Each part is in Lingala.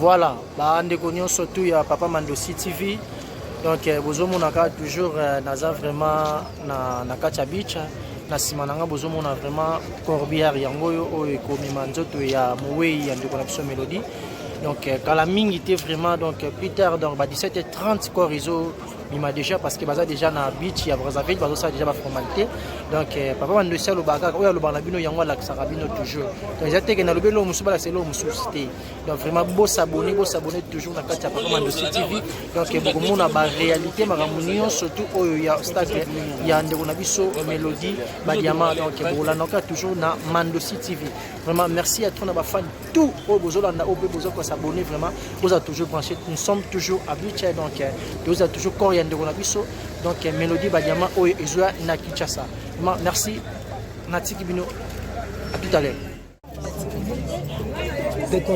Voilà, ndeko nyonso tu ya Papa Mandosi TV. Donc bozomona toujours naza vraiment na kati ya beach na sima nanga bozomona vraiment corbière yango oyo ekomema nzoto ya mowei ya ndeko na biso Mélodie. Donc kala mingi te vraiment donc plus tard donc 17h30 corps réseau bima déjà parce que baza déjà na beach ya Brazzaville bazo ça déjà ba formalité. Donc Papa Mandosi lo baka oyo lo bana bino yango la sarabino toujours. Donc j'ai été na lobelo musuba la selo mususité. Donc vraiment beau s'abonner toujours na kati ya Papa Mandosi TV. Donc beaucoup mona ba réalité maramunion surtout oyo ya stack ya ndeko na biso Mélodie ba diamant donc bolanoka toujours na Mandosi TV. Vraiment merci à tous na ba fans tout au bozolanda au bezo ko s'abonner vraiment vous a toujours branché nous sommes toujours habitués donc vous a toujours corps ya ndeko na biso donc Mélodie ba diamant oyo ezwa na Kinshasa. Merci Natiki Bino, à tout à l'heure.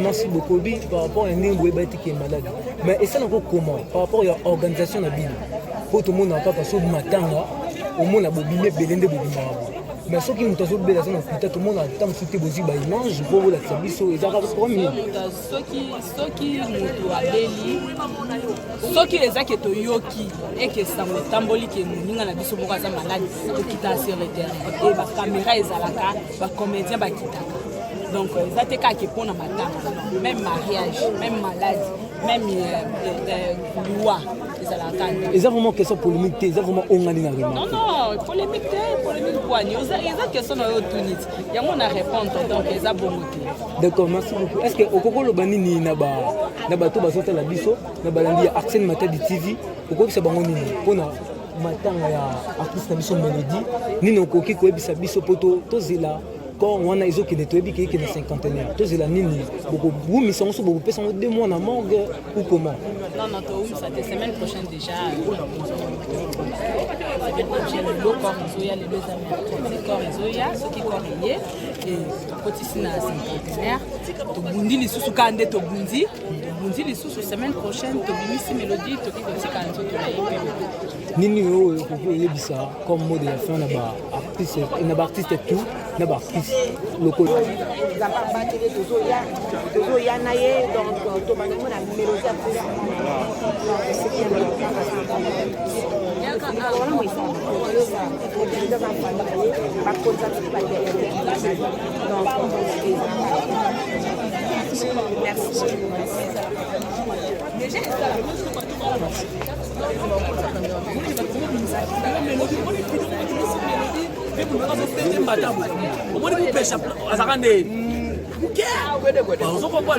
Merci beaucoup par rapport à un qui est malade. Mais et ça encore comment par rapport à l'organisation de la ville. Pour tout le monde n'a pas passé au matin, au monde a bobimé belende bobimé. Mais ceux qui nous ont bien tout le monde a tant sauté bosi ba image pour la sabiso et ça va pour moi. Ceux qui nous abeli ceux qui les a que toyoki et que ça me tamboli que ninga na biso boka za malade to kita sur le terrain et ba caméra ezalaka ba comédien ba kitaka. Donc ça te ka qui pour na matanga même mariage même maladie même loi ezalaka. Et ça vraiment question polémique, ça vraiment ongani na vraiment. Non polémique quoi ni ça question na yo tunit. Ya mona répondre donc ça bon. D'accord, merci beaucoup. Est-ce que okoko lo banini na bato basota la biso na balandi ya Arsène Matadi TV okobisa bango nini pona matanga ya artiste na biso Mélodie nini okoki koyebisa biso poto tozela quand on a iso qui nettoie qui est na cinquantenaire tozela nini beaucoup bumi sango so beaucoup pesa 2 mois na morgue ou comment? Non ça c'est semaine prochaine déjà le corps Zoya les 2 amis le corps Zoya ce qui corriger et petit na cinquantenaire to bundi lisusu kande to bundi lisusu semaine prochaine to bimisi Mélodie to ki kotika nzo to la nini oyo koyebisa comme mode ya fin na ba artiste tout na ba artiste local za ba batele tozo ya na ye donc to manimo na Mélodie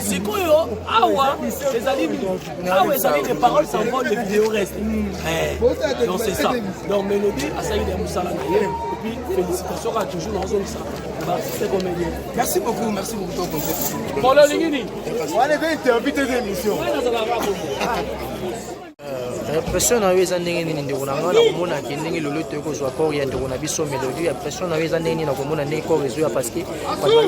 c'est quoi les paroles s'envolent, les vidéos restent. Donc c'est ça. Donc Mélodie a salué des moussala. Et puis félicitations à toujours dans zone ça. C'est comédien. Merci beaucoup Bon là les gars. On allait interviewer des émissions. Pression na weza ndenge nini ndeko na ngana komona ke ndenge lolo to ko zwa corps ya ndeko na biso Mélodie. Pression na weza ndenge na komona ndenge corps ezo ya parce que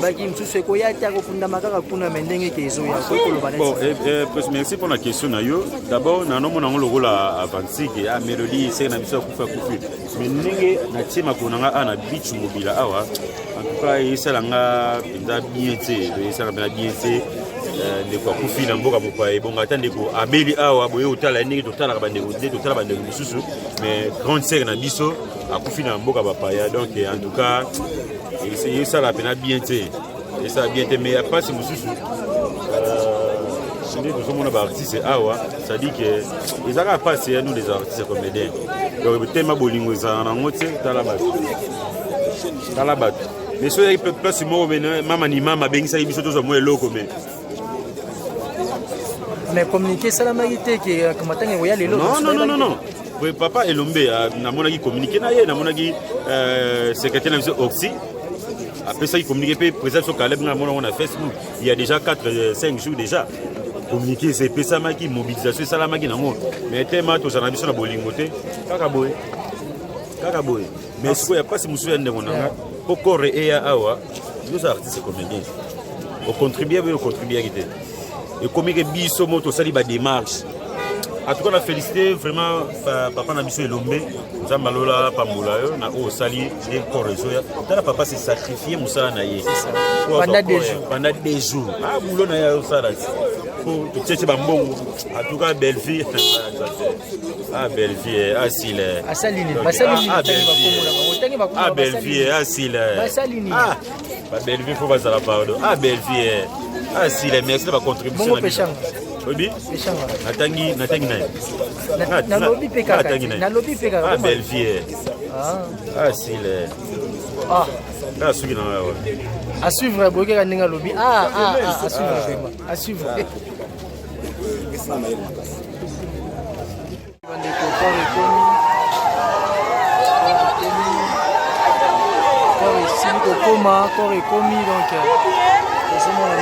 baki msusu ko ya ta ko funda makaka kuna mendenge ke ezo ya ko koloba neti. Merci pour la question na yo. D'abord na nomona ngolo la avantique ya Mélodie c'est na biso kufa kufi. Mais ndenge na tima ko nga ana beach mobile awa. En tout cas isalanga nda bien té, isalanga bien té. Ndeko akufi na mboka bopa ebonga ta ndeko abeli awa boye otala ndenge totala ka bandeko de totala bandeko mususu mais grande sœur na biso akufi na mboka bapaya donc en tout cas essayer ça la peine bien té et ça bien té mais pas si mususu c'est que sommes ba artiste awa ça dit que ils ont passé nous les artistes comédiens donc le thème bolingo za na ngote tala bat mais so il peut place mo mama ni mama bengisa biso to zo mo eloko mais communiquer ça la magité qui comment tant voya lelo non oui papa Elombe na mona qui communiquer na ye na mona qui secrétaire na Oxy après ça il communiquer pe président sur Caleb na mona on a Facebook il y a déjà 4-5 jours déjà communiquer c'est pe ça ma qui mobilisation ça la ma qui nango mais tellement to ça na biso na bolingote kaka boy mais ce qu'il y a pas si monsieur ndeko nanga poko et awa nous artistes comédiens au contribuer qui était et comme que biso moto sali ba démarche En tout cas, on a félicité vraiment papa Nabiso Elombe, Zambalola, Pambola, na o sali et Korezoya. Papa s'est sacrifié, Moussa Naye. Pendant des jours. Ah, Boulot Naye au Salas. Pour tout ce bambou. En tout cas, belle fille. Ah, belle fille, asile. Ah, Saline. Ah, belle fille, asile. Ah, belle fille, faut pas ça la pardon. Ah, belle fille. Asile, merci de ma contribution. Oui, Natangi naye. Nalobi peka. Ah, belle fille. Ah, asile. Ah, là, celui là. à suivre, Boga Ninga Lobby. À suivre. À suivre. Corps et commis, donc vraiment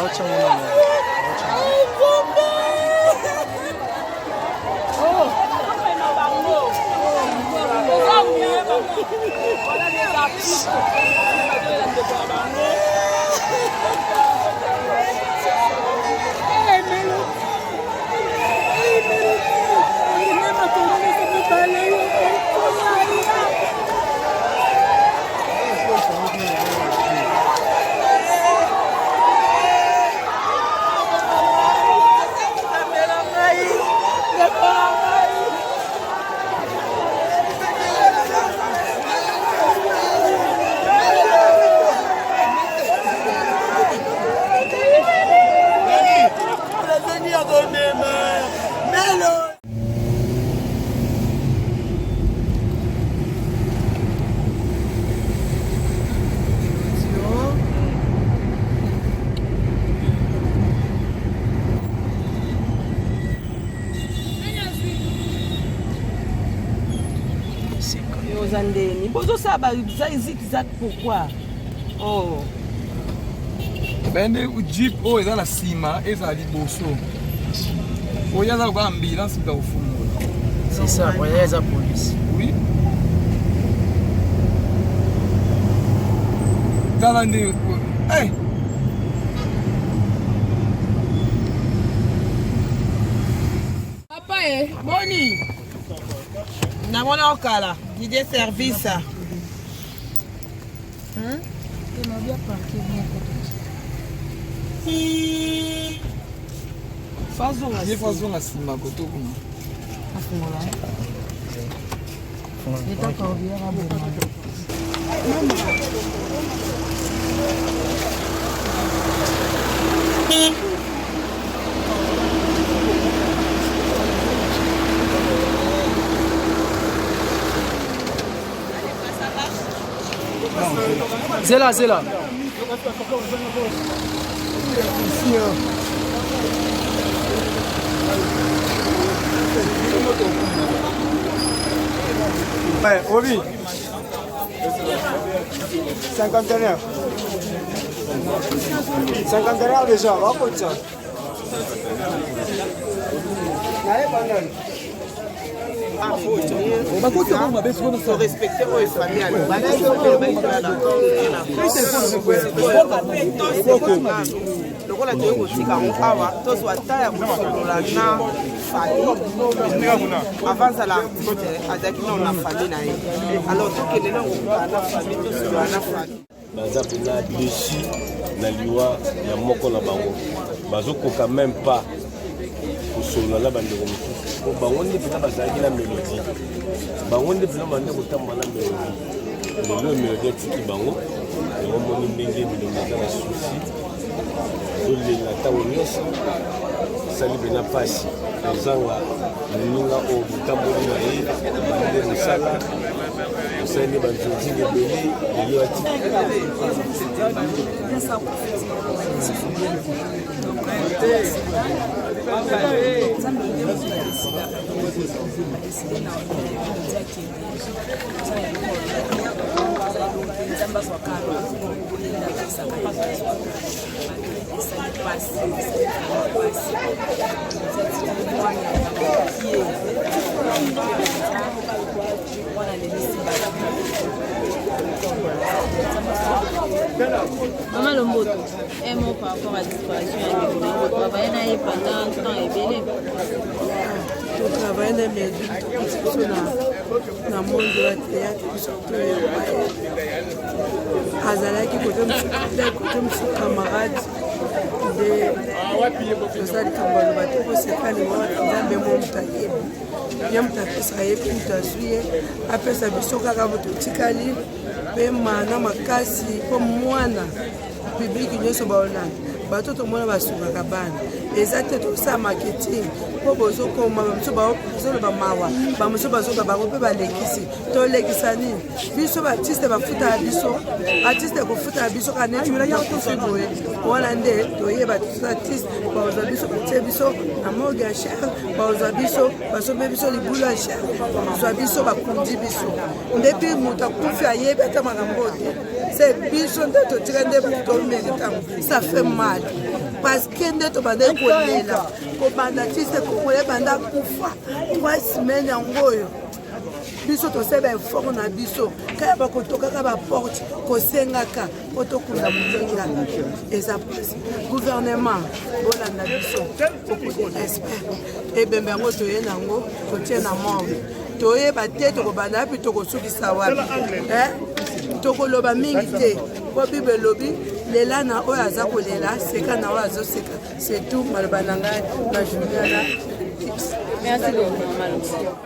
émotionné. Zandeni bozo saba zigzag pourquoi oh bende o jeep o eza na sima eza liboso oyaza kwa ambulance ba ufungo c'est ça oyaza police oui talande hey papa boni na mona okala Didier service façon la sima koto kuna afungola Zela. Ouais, Obi. 51 déjà, va pour ça. respecter vos familles lokola toye kotika ngo awa tozwa ta ya kosolola na famille avant azala artiste azalaki nao na famille na ye alors tokende nango kokala na famille tosolola na famille baza mpena desu na liwa ya moko na bango bazokoka même pas kosolola na bandeko mosusu bango nde mpena bazalaki na mélodie bango nde mpena bande kotambola na mélodie lelo mélodie atiki bango yango moni ndenge bilongo eza na susi azolela ntango nyonso esali mpena mpasi kozanga moninga oyo botamboli na ye bande mosala osali nde banzonzinga ebele lelo atiki Maman Lomboto, un mot par rapport à la disparition de Médou. Vous travaillez dans les pendant un temps et belé. Vous travaillez dans les médias, dans le monde de la théâtre, surtout Azalaki, côté de camarade de Zali Kambalo, c'est pas le monde qui a mon taillé. Yam tapesa ye puta zuye apesa biso kaka bototikali pe mana makasi po mwana publiki nyonso baolanda bato tomona basukaka bana eza te tosala marketing po bozokoma bamosusu bazoloba mawa bamosusu bazoba bango mpe balekisi tolekisa nini biso baartiste bafutaka biso artiste ekofutaka biso kaneti yakofi boye wana nde toyeba artiste bazwa biso batie biso na morgue ya chere bazwa biso basombe biso libulu ya chere bazwa biso bakundi biso ndepi moto akufi ayebi ata makambo te c'est biso nde totika nde tomeritango ça fait mal parce que nde tobanda kolela kobanda artiste kongole banda kufa 3 semaines yango oyo biso toseba effort na biso kaya bakotokaka baporte kosengaka po tokunda motenga eza pasi gouvernement bolanda biso beaucoup de respect ebembe yango toye nango totie na morgue toyeba te tokobanda mpe tokosukisa wapi tokoloba mingi te po bible elobi lela na oyo aza kolela seka na oyo azoseka c'est tout maloba na ngai na journée na Merci beaucoup, Maman Lomboto.